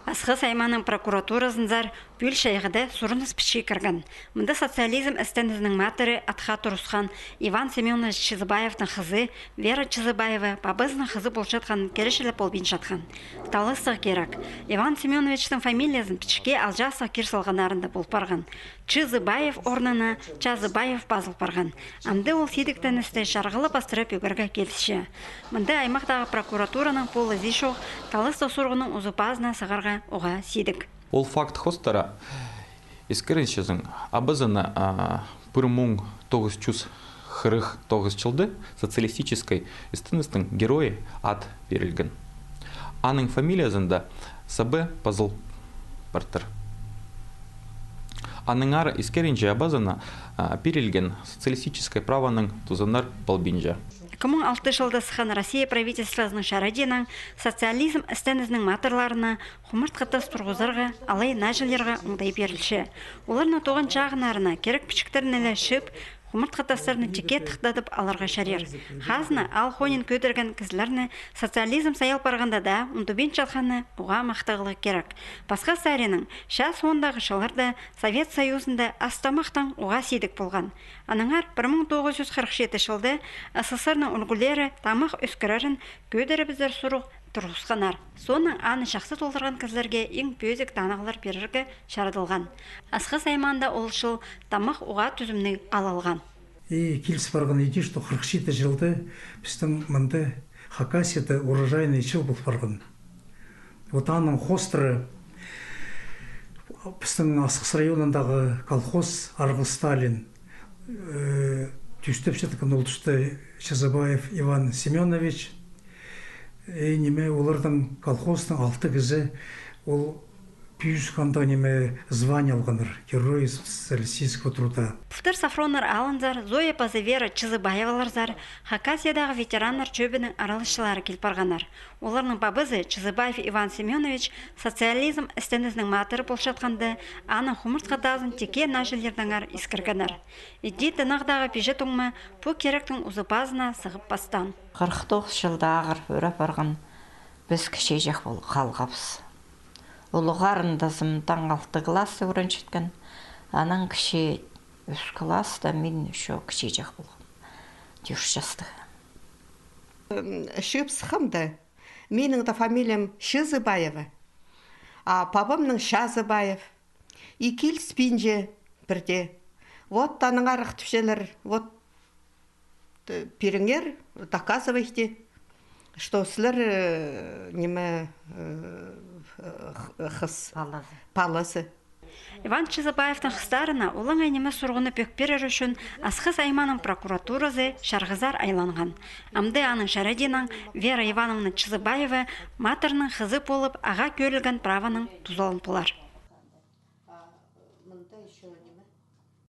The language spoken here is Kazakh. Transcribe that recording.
Асқы Сайманың прокуратурасынзар бүл шайғыды сұрыныз піші кіргін. Мұнда социализм істенізінің матыры Атха Тұрысқан Иван Семенович Чизыбаевтың қызы Вера Чизыбаева бабызының қызы болшатқан керешілі болбин жатқан. Талысық керек. Иван Семеновичтің фамилиясын пішке алжасық керсалғанарында болып барған. Чизыбаев орнына Чазыбаев базыл барған. Амды ол сейдіктен істе жарғылы бастырып өгірге келсіші. Мұнда аймақтағы прокуратураның полы зишоқ талысық сұрғының ұзыпазына сығарға оға сейдік. Ол факт хостара искереншізің абызына 1949 жылды социалистической истинностың герои ат берілген. Аның фамилиясында сабы пазыл бартыр. Аның ары искеренші абызына берілген социалистической праваның тузанар балбинжа. 2006 жылда сыхан Россия правительствосының шараденің социализм істенізінің матырларына құмырт қытас тұрғызарға, алай нәжілерға ұңдай берілші. Оларына тоған чағынарына керек пішіктерін әлі шып, құмырт қытастарыны теке тұқтадып аларға шарер. Хазына ал хонин көдірген кізлеріні социализм саял барғанда да ұндубен чалқаны ұға мақтағылы керек. Басқа сәренің ша сондағы шаларда Совет Союзында астамақтан ұға сейдік болған. Аныңар 1947 жылды СССРның үлгілері тамақ өскірерін көдірі біздер сұруқ тұрғысқанар. Соның аны шақсы толтырған кізлерге ең пөзік танығылар беріргі шарадылған. Асқы Сайманда ол жыл тамақ ұға түзімнің алалған. Келіс барған еде, что 47 жылды біздің мұнды Хакасияда урожайный жыл бұл барған. Вот аның хостры біздің Асқыс районындағы колхоз Арғы Сталин түстіп жатқан ол тұшты Чизыбаев Иван Семенович. Неме олардың колхоздың 6 кізі ол пүйісқанда неме звание алғаныр, герой социалистического труда. Пұфтыр Сафронар Аланзар, Зоя Пазывера Чизыбаеваларзар, Хакасиядағы ветерандар чөбінің аралышылары келпарғанар. Оларның бабызы Чизыбаев Иван Семенович социализм істенізінің матыры болшатқанды, аны құмырт қатазын теке нәжілердіңар искіргенар. Едді тынағдағы пежі тұңмы бұ керектің ұзыпазына сығып бастан. 49 жылда ағыр өріп барған біз кіші жақ бол қалғапыз. Олығарындазым таң 6 классы өрін жеткен, аның кіші 3 класста мен үші кіші жақ болған. 4 жастығы. Шөп сықымды. Менің да фамилиям Шызыбаева, а папамның Шазыбаев. Икил спинже бірде. Вот таның арық түшелер, вот періңер доказывайте, что сілер неме қыз паласы. Иван Чизыбаевтың қыстарына олың әйнеме сұрғыны пөкперер үшін Асқы Сайманың прокуратуразы шарғызар айланған. Амды аның шараденің Вера Ивановна Чизыбаева матырының қызы болып аға көрілген праваның тұзалын болар.